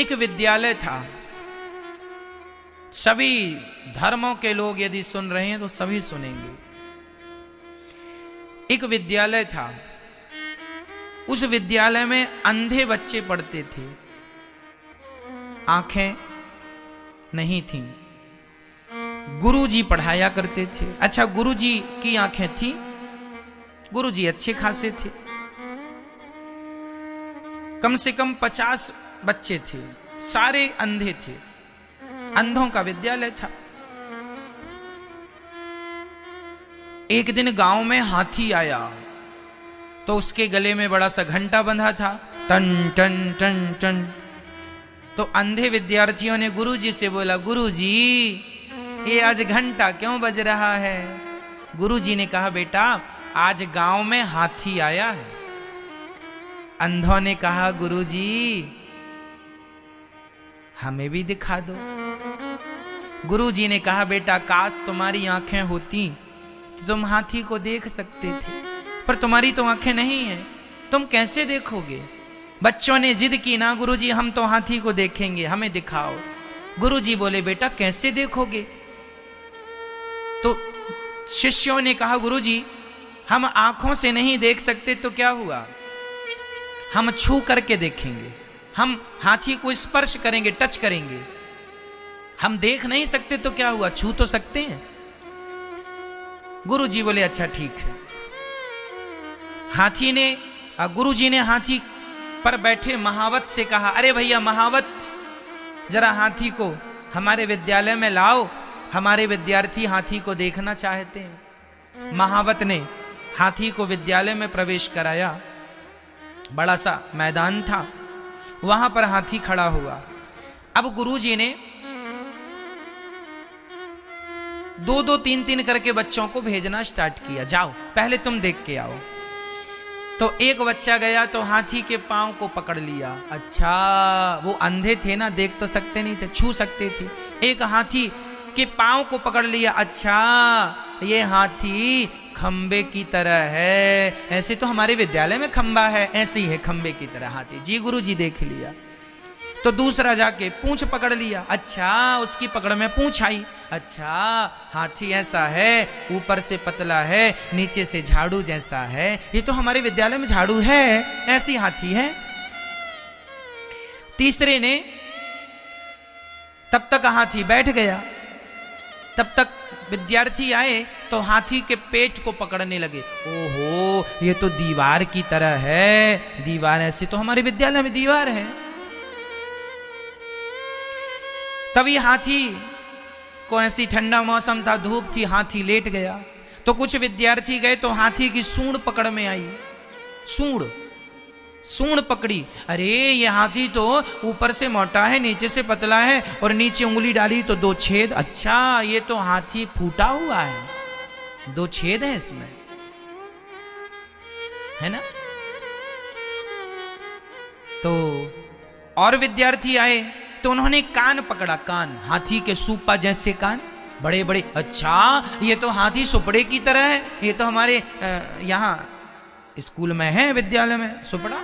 एक विद्यालय था। सभी धर्मों के लोग यदि सुन रहे हैं तो सभी सुनेंगे। एक विद्यालय था, उस विद्यालय में अंधे बच्चे पढ़ते थे, आंखें नहीं थीं। गुरुजी पढ़ाया करते थे। अच्छा, गुरुजी की आंखें थी, गुरुजी अच्छे खासे थे। कम से कम 50 बच्चे थे, सारे अंधे थे, अंधों का विद्यालय था। एक दिन गांव में हाथी आया तो उसके गले में बड़ा सा घंटा बंधा था, टन टन टन टन। तो अंधे विद्यार्थियों ने गुरुजी से बोला, गुरुजी ये आज घंटा क्यों बज रहा है? गुरुजी ने कहा, बेटा आज गांव में हाथी आया है। अंधों ने कहा, गुरुजी हमें भी दिखा दो। गुरुजी ने कहा, बेटा काश तुम्हारी आंखें होती तो तुम हाथी को देख सकते थे, पर तुम्हारी तो आंखें नहीं है, तुम कैसे देखोगे? बच्चों ने जिद की ना, गुरुजी हम तो हाथी को देखेंगे, हमें दिखाओ। गुरुजी बोले, बेटा कैसे देखोगे? तो शिष्यों ने कहा, गुरुजी हम आंखों से नहीं देख सकते तो क्या हुआ, हम छू करके देखेंगे, हम हाथी को स्पर्श करेंगे, टच करेंगे। हम देख नहीं सकते तो क्या हुआ, छू तो सकते हैं। गुरुजी बोले, अच्छा ठीक है। हाथी ने, गुरुजी ने हाथी पर बैठे महावत से कहा, अरे भैया महावत, जरा हाथी को हमारे विद्यालय में लाओ, हमारे विद्यार्थी हाथी को देखना चाहते हैं। महावत ने हाथी को विद्यालय में प्रवेश कराया। बड़ा सा मैदान था, वहां पर हाथी खड़ा हुआ। अब गुरुजी ने 2-2, 3-3 करके बच्चों को भेजना स्टार्ट किया, जाओ पहले तुम देख के आओ। तो एक बच्चा गया तो हाथी के पांव को पकड़ लिया। अच्छा, वो अंधे थे ना, देख तो सकते नहीं थे, छू सकते थे। एक हाथी के पांव को पकड़ लिया। अच्छा, ये हाथी खंबे की तरह है, ऐसे तो हमारे विद्यालय में खंबा है, ऐसे ही है खंबे की तरह हाथी। जी गुरुजी देख लिया। तो दूसरा जाके पूंछ पकड़ लिया। अच्छा, उसकी पकड़ में पूंछ आई। अच्छा, हाथी ऐसा है, ऊपर से पतला है, नीचे से झाड़ू जैसा है, ये तो हमारे विद्यालय में झाड़ू है, ऐसी हाथी है। तीसरे ने, तब तक हाथी बैठ गया, तब तक विद्यार्थी आए तो हाथी के पेट को पकड़ने लगे। ओहो, ये तो दीवार की तरह है, दीवार ऐसी तो हमारे विद्यालय में दीवार है। तभी हाथी को, ऐसी ठंडा मौसम था, धूप थी, हाथी लेट गया। तो कुछ विद्यार्थी गए तो हाथी की सूंड पकड़ में आई। सूंड पकड़ी। अरे ये हाथी तो ऊपर से मोटा है, नीचे से पतला है, और नीचे उंगली डाली तो 2 छेद। अच्छा, ये तो हाथी फूटा हुआ है, 2 छेद हैं इसमें, है ना? तो और विद्यार्थी आए तो उन्होंने कान पकड़ा, कान हाथी के सूपा जैसे कान, बड़े बड़े। अच्छा, ये तो हाथी सुपड़े की तरह है, ये तो हमारे यहाँ स्कूल में है, विद्यालय में सुपड़ा।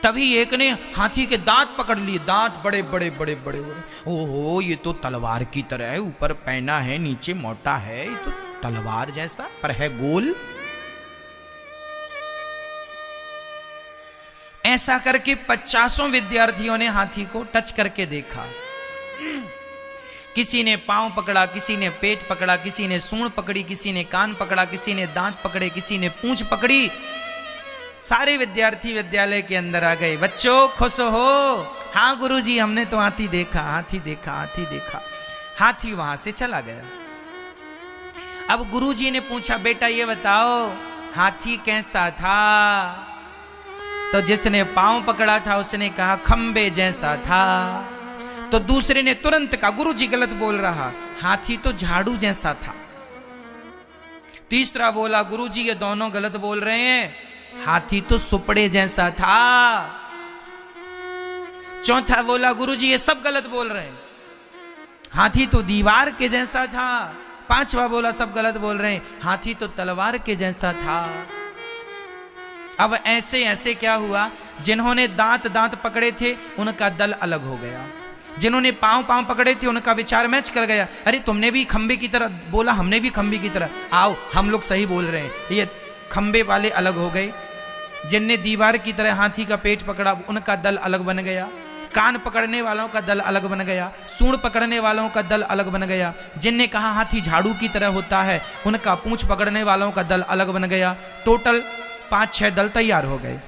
तभी एक ने हाथी के दांत पकड़ लिए, दांत बड़े बड़े बड़े बड़े बड़े। ओहो, ये तो तलवार की तरह है, ऊपर पैना है, नीचे मोटा है, ये तो तलवार जैसा पर है गोल। ऐसा करके 50 विद्यार्थियों ने हाथी को टच करके देखा। किसी ने पांव पकड़ा, किसी ने पेट पकड़ा, किसी ने सूंड पकड़ी, किसी ने कान पकड़ा, किसी ने दांत पकड़े, किसी ने पूंछ पकड़ी। सारे विद्यार्थी विद्यालय के अंदर आ गए। बच्चों खुश हो? हाँ गुरुजी, हमने तो हाथी देखा, हाथी देखा, हाथी देखा। हाथी वहां से चला गया। अब गुरुजी ने पूछा, बेटा ये बताओ हाथी कैसा था? तो जिसने पांव पकड़ा था उसने कहा खंबे जैसा था। तो दूसरे ने तुरंत कहा, गुरुजी गलत बोल रहा, हाथी तो झाड़ू जैसा था। तीसरा बोला, गुरुजी ये दोनों गलत बोल रहे हैं, हाथी तो सुपड़े जैसा था। चौथा बोला, गुरुजी ये सब गलत बोल रहे हैं, हाथी तो दीवार के जैसा था। पांचवा बोला, सब गलत बोल रहे हैं, हाथी तो तलवार के जैसा था। अब ऐसे ऐसे क्या हुआ, जिन्होंने दांत दांत पकड़े थे उनका दल अलग हो गया, जिन्होंने पांव पांव पकड़े थे उनका विचार मैच कर गया। अरे तुमने भी खंबे की तरह बोला, हमने भी खंबे की तरह, आओ हम लोग सही बोल रहे हैं। ये खंबे वाले अलग हो गए, जिनने दीवार की तरह हाथी का पेट पकड़ा उनका दल अलग बन गया, कान पकड़ने वालों का दल अलग बन गया, सूंड पकड़ने वालों का दल अलग बन गया, जिनने कहा हाथी झाड़ू की तरह होता है उनका पूंछ पकड़ने वालों का दल अलग बन गया। टोटल 5-6 दल तैयार हो गए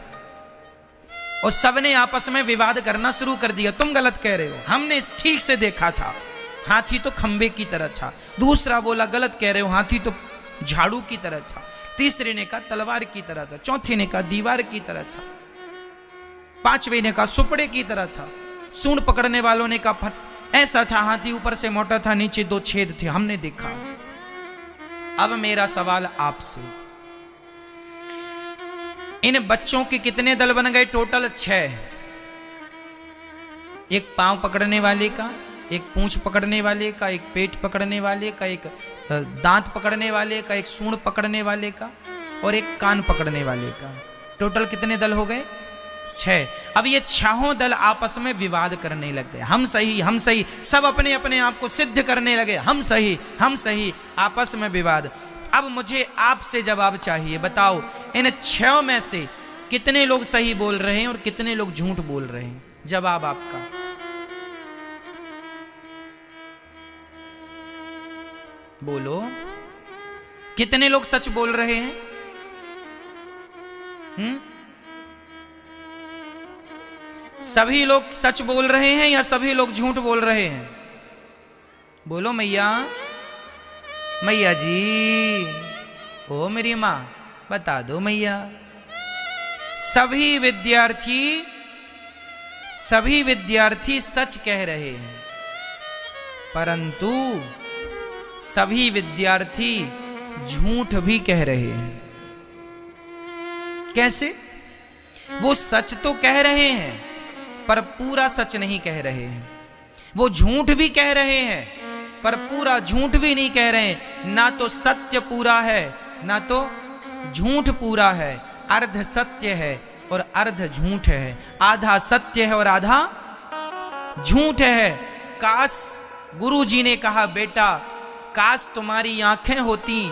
और सबने आपस में विवाद करना शुरू कर दिया। तुम गलत कह रहे हो, हमने ठीक से देखा था, हाथी तो खंबे की तरह था। दूसरा बोला गलत कह रहे हो, हाथी तो झाड़ू की तरह था। तीसरे ने कहा तलवार की तरह था। चौथे ने कहा दीवार की तरह था। पांचवे ने कहा सुपड़े की तरह था। सूंड पकड़ने वालों ने कहा ऐसा था, हाथी ऊपर से मोटा था, नीचे 2 छेद थे, हमने देखा। अब मेरा सवाल आपसे, इन बच्चों के कितने दल बन गए? टोटल 6। एक पांव पकड़ने वाले का, एक पूंछ पकड़ने वाले का, एक पेट पकड़ने वाले का, एक दांत पकड़ने वाले का, एक सूंड पकड़ने वाले का और एक कान पकड़ने वाले का। टोटल कितने दल हो गए? 6। अब ये 6 दल आपस में विवाद करने लग गए, हम सही हम सही, सब अपने अपने आप को सिद्ध करने लगे, हम सही, आपस में विवाद। अब मुझे आपसे जवाब चाहिए, बताओ इन 6 में से कितने लोग सही बोल रहे हैं और कितने लोग झूठ बोल रहे हैं? जवाब आपका। बोलो, कितने लोग सच बोल रहे हैं? सभी लोग सच बोल रहे हैं या सभी लोग झूठ बोल रहे हैं? बोलो मैया, मैया जी, ओ मेरी मां बता दो मैया। सभी विद्यार्थी सच कह रहे हैं, परंतु सभी विद्यार्थी झूठ भी कह रहे हैं। कैसे? वो सच तो कह रहे हैं पर पूरा सच नहीं कह रहे हैं, वो झूठ भी कह रहे हैं पर पूरा झूठ भी नहीं कह रहे हैं। ना तो सत्य पूरा है ना तो झूठ पूरा है, अर्ध सत्य है और अर्ध झूठ है, आधा सत्य है और आधा झूठ है। काश गुरु जी ने कहा बेटा काश तुम्हारी आंखें होती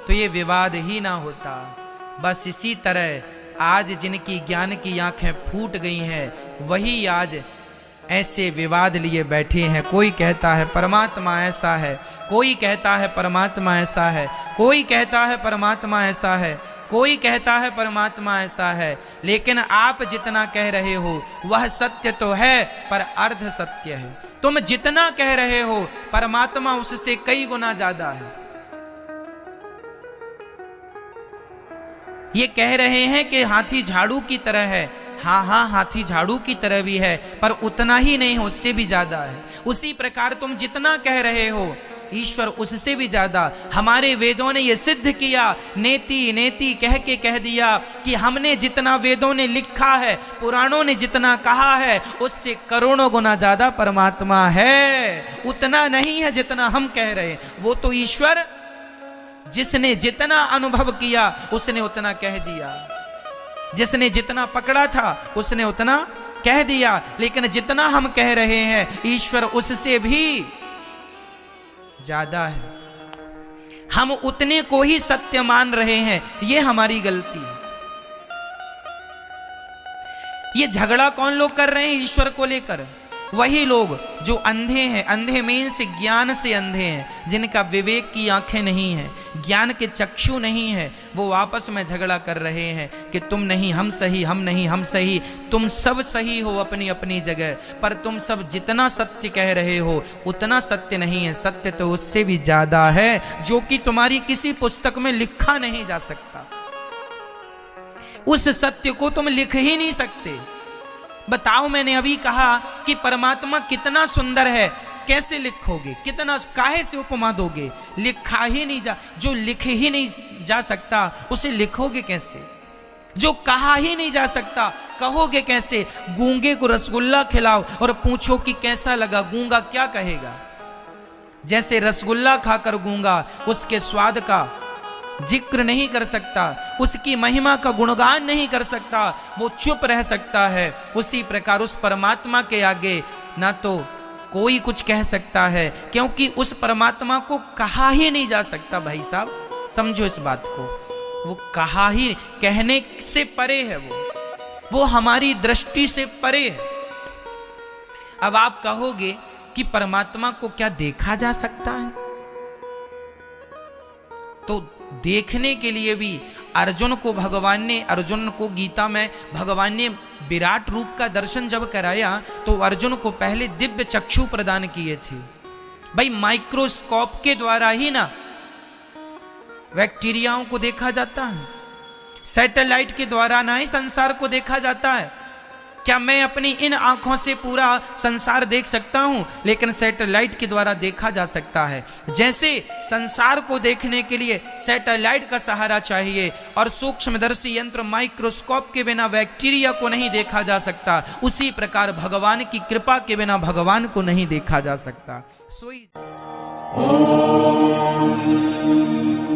तो ये विवाद ही ना होता। बस इसी तरह आज जिनकी ज्ञान की आंखें फूट गई हैं वही आज ऐसे विवाद लिए बैठे हैं। कोई कहता है परमात्मा ऐसा है, कोई कहता है परमात्मा ऐसा है, कोई कहता है परमात्मा ऐसा है, कोई कहता है परमात्मा ऐसा है। लेकिन आप जितना कह रहे हो वह सत्य तो है पर अर्ध सत्य है। तुम जितना कह रहे हो परमात्मा उससे कई गुना ज्यादा है। ये कह रहे हैं कि हाथी झाड़ू की तरह है, हाँ हाथी झाड़ू की तरह भी है पर उतना ही नहीं, उससे भी ज्यादा है। उसी प्रकार तुम जितना कह रहे हो ईश्वर उससे भी ज्यादा। हमारे वेदों ने यह सिद्ध किया, नेति नेति कह के कह दिया कि हमने जितना वेदों ने लिखा है, पुराणों ने जितना कहा है उससे करोड़ों गुना ज्यादा परमात्मा है। उतना नहीं है जितना हम कह रहे हैं। वो तो ईश्वर जिसने जितना अनुभव किया उसने उतना कह दिया, जिसने जितना पकड़ा था उसने उतना कह दिया। लेकिन जितना हम कह रहे हैं ईश्वर उससे भी ज्यादा है। हम उतने को ही सत्य मान रहे हैं, ये हमारी गलती है। ये झगड़ा कौन लोग कर रहे हैं ईश्वर को लेकर? वही लोग जो अंधे हैं, अंधे मीन्स ज्ञान से अंधे हैं, जिनका विवेक की आंखें नहीं है, ज्ञान के चक्षु नहीं है। वो आपस में झगड़ा कर रहे हैं कि तुम नहीं हम सही, हम नहीं हम सही। तुम सब सही हो अपनी अपनी जगह, पर तुम सब जितना सत्य कह रहे हो उतना सत्य नहीं है। सत्य तो उससे भी ज्यादा है जो कि तुम्हारी किसी पुस्तक में लिखा नहीं जा सकता। उस सत्य को तुम लिख ही नहीं सकते। बताओ, मैंने अभी कहा कि परमात्मा कितना सुंदर है, कैसे लिखोगे? कितना काहे से उपमा दोगे? लिखा ही नहीं जा, जो लिख ही नहीं जा सकता उसे लिखोगे कैसे? जो कहा ही नहीं जा सकता कहोगे कैसे? गूंगे को रसगुल्ला खिलाओ और पूछो कि कैसा लगा, गूंगा क्या कहेगा? जैसे रसगुल्ला खाकर गूंगा उसके स्वाद का जिक्र नहीं कर सकता, उसकी महिमा का गुणगान नहीं कर सकता, वो चुप रह सकता है। उसी प्रकार उस परमात्मा के आगे ना तो कोई कुछ कह सकता है, क्योंकि उस परमात्मा को कहा ही नहीं जा सकता। भाई साहब समझो इस बात को, वो कहा ही, कहने से परे है, वो हमारी दृष्टि से परे है। अब आप कहोगे कि परमात्मा को क्या देखा जा सकता है? तो देखने के लिए भी अर्जुन को गीता में भगवान ने विराट रूप का दर्शन जब कराया तो अर्जुन को पहले दिव्य चक्षु प्रदान किए थे। भाई माइक्रोस्कोप के द्वारा ही ना बैक्टीरियाओं को देखा जाता है, सैटेलाइट के द्वारा ना ही संसार को देखा जाता है। क्या मैं अपनी इन आंखों से पूरा संसार देख सकता हूं? लेकिन सैटेलाइट के द्वारा देखा जा सकता है। जैसे संसार को देखने के लिए सैटेलाइट का सहारा चाहिए और सूक्ष्मदर्शी यंत्र माइक्रोस्कोप के बिना बैक्टीरिया को नहीं देखा जा सकता, उसी प्रकार भगवान की कृपा के बिना भगवान को नहीं देखा जा सकता। सोई